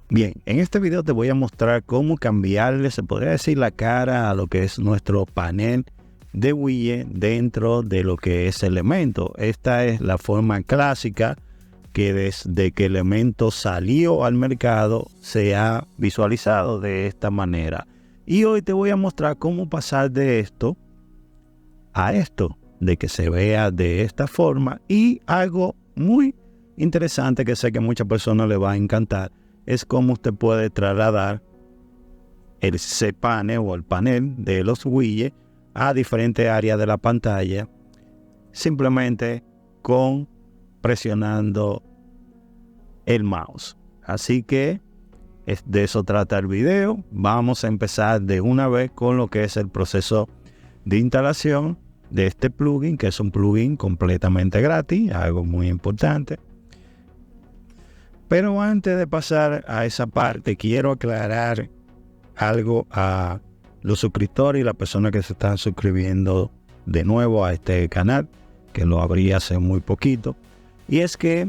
Bien, en este video te voy a mostrar cómo cambiarle, se podría decir, la cara a lo que es nuestro panel de widget dentro de lo que es Elementor. Esta es la forma clásica que desde que Elementor salió al mercado se ha visualizado de esta manera. Y hoy te voy a mostrar cómo pasar de esto a esto, de que se vea de esta forma. Y algo muy interesante que sé que a muchas personas les va a encantar es cómo usted puede trasladar el cPanel o el panel de los widgets a diferentes áreas de la pantalla simplemente con presionando el mouse. Así que de eso trata el video. Vamos a empezar de una vez con lo que es el proceso de instalación de este plugin, que es un plugin completamente gratis, algo muy importante. Pero antes de pasar a esa parte, quiero aclarar algo a los suscriptores y las personas que se están suscribiendo de nuevo a este canal, que lo abrí hace muy poquito. Y es que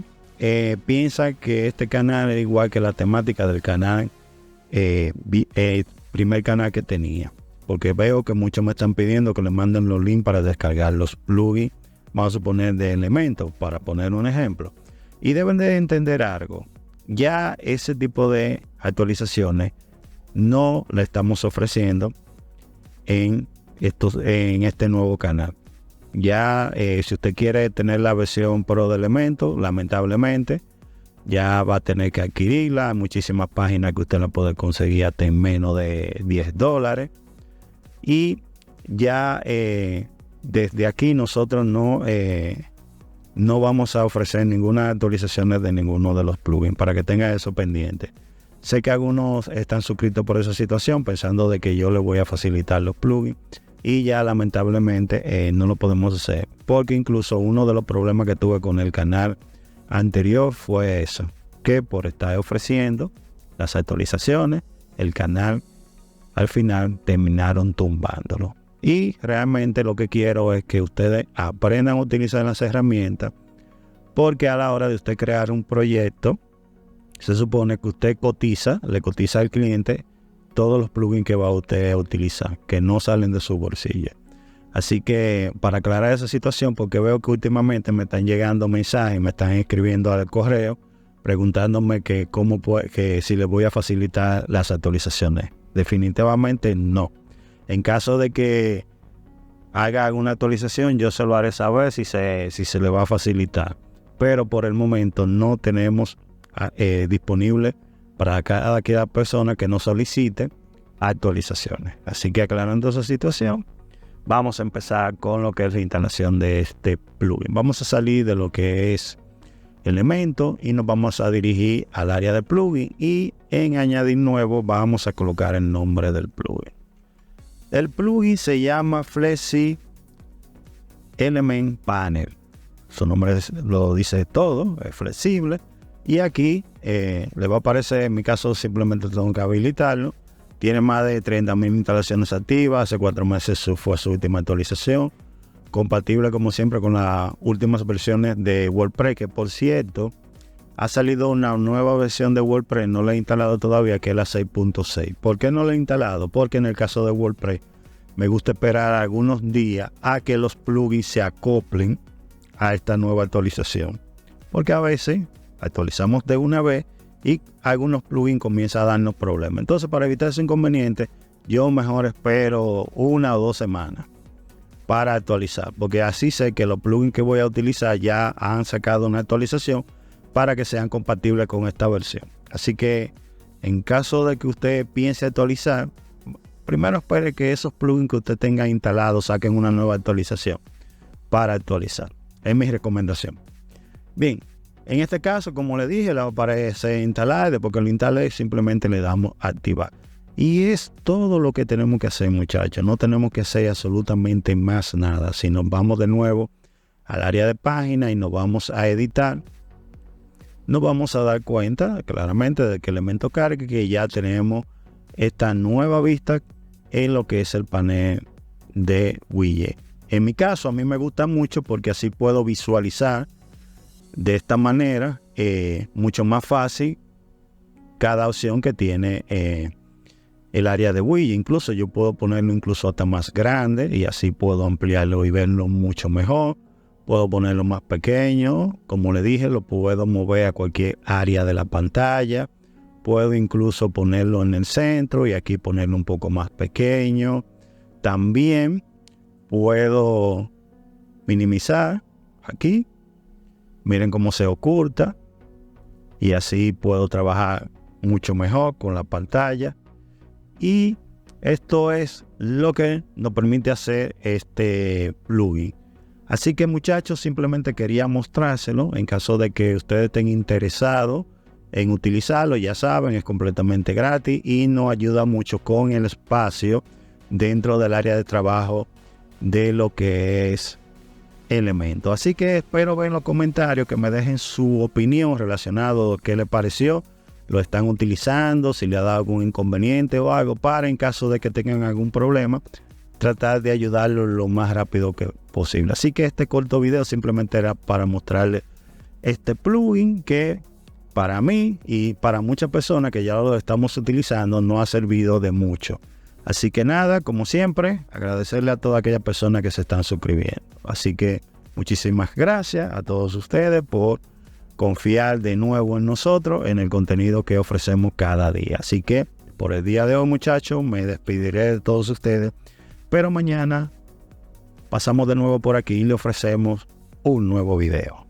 piensa que este canal es igual que la temática del canal, el primer canal que tenía. Porque veo que muchos me están pidiendo que les manden los links para descargar los plugins, vamos a suponer de Elementor, para poner un ejemplo. Y deben de entender algo, ya ese tipo de actualizaciones no la estamos ofreciendo en este nuevo canal. Ya si usted quiere tener la versión Pro de Elementor, lamentablemente ya va a tener que adquirirla. Hay muchísimas páginas que usted la puede conseguir hasta en menos de $10. Y ya desde aquí nosotros no vamos a ofrecer ninguna actualización de ninguno de los plugins, para que tenga eso pendiente. Sé que algunos están suscritos por esa situación pensando de que yo les voy a facilitar los plugins, y ya lamentablemente no lo podemos hacer, porque incluso uno de los problemas que tuve con el canal anterior fue eso, que por estar ofreciendo las actualizaciones, el canal al final terminaron tumbándolo. Y realmente lo que quiero es que ustedes aprendan a utilizar las herramientas, porque a la hora de usted crear un proyecto, se supone que usted le cotiza al cliente todos los plugins que va a usted a utilizar, que no salen de su bolsillo. Así que para aclarar esa situación, porque veo que últimamente me están llegando mensajes, me están escribiendo al correo, preguntándome que si les voy a facilitar las actualizaciones. Definitivamente no. En caso de que haga alguna actualización, yo se lo haré saber si se le va a facilitar. Pero por el momento no tenemos disponible para cada persona que nos solicite actualizaciones. Así que aclarando esa situación, vamos a empezar con lo que es la instalación de este plugin. Vamos a salir de lo que es Elementor y nos vamos a dirigir al área de plugin, y en añadir nuevo vamos a colocar el nombre del plugin. El plugin se llama Flexi Element Panel. Su nombre lo dice todo, es flexible. Y aquí le va a aparecer, en mi caso simplemente tengo que habilitarlo. Tiene más de 30,000 instalaciones activas. Hace 4 meses fue su última actualización. Compatible como siempre con las últimas versiones de WordPress, que por cierto ha salido una nueva versión de WordPress, no la he instalado todavía, que es la 6.6. ¿Por qué no la he instalado? Porque en el caso de WordPress me gusta esperar algunos días a que los plugins se acoplen a esta nueva actualización, porque a veces actualizamos de una vez y algunos plugins comienzan a darnos problemas. Entonces, para evitar ese inconveniente, yo mejor espero 1 o 2 semanas para actualizar, porque así sé que los plugins que voy a utilizar ya han sacado una actualización para que sean compatibles con esta versión. Así que en caso de que usted piense actualizar, primero espere que esos plugins que usted tenga instalados saquen una nueva actualización para actualizar. Es mi recomendación. Bien, en este caso, como le dije, le aparece instalar. Después que lo instale, simplemente le damos a activar. Y es todo lo que tenemos que hacer, muchachos. No tenemos que hacer absolutamente más nada. Si nos vamos de nuevo al área de página y nos vamos a editar, nos vamos a dar cuenta claramente de que Elementor cargue, que ya tenemos esta nueva vista en lo que es el panel de widget. En mi caso, a mí me gusta mucho porque así puedo visualizar de esta manera mucho más fácil cada opción que tiene el área de widget. Incluso yo puedo ponerlo incluso hasta más grande y así puedo ampliarlo y verlo mucho mejor. Puedo ponerlo más pequeño, como le dije, lo puedo mover a cualquier área de la pantalla. Puedo incluso ponerlo en el centro y aquí ponerlo un poco más pequeño. También puedo minimizar aquí. Miren cómo se oculta. Y así puedo trabajar mucho mejor con la pantalla. Y esto es lo que nos permite hacer este plugin. Así que muchachos, simplemente quería mostrárselo en caso de que ustedes estén interesados en utilizarlo. Ya saben, es completamente gratis y nos ayuda mucho con el espacio dentro del área de trabajo de lo que es Elementor. Así que espero ver en los comentarios que me dejen su opinión relacionado a qué les pareció. Lo están utilizando, si le ha dado algún inconveniente o algo, para en caso de que tengan algún problema, tratar de ayudarlo lo más rápido que posible. Así que este corto video simplemente era para mostrarles este plugin que para mí y para muchas personas que ya lo estamos utilizando no ha servido de mucho. Así que nada, como siempre, agradecerle a todas aquellas personas que se están suscribiendo. Así que muchísimas gracias a todos ustedes por confiar de nuevo en nosotros, en el contenido que ofrecemos cada día. Así que por el día de hoy, muchachos, me despediré de todos ustedes. Pero mañana pasamos de nuevo por aquí y le ofrecemos un nuevo video.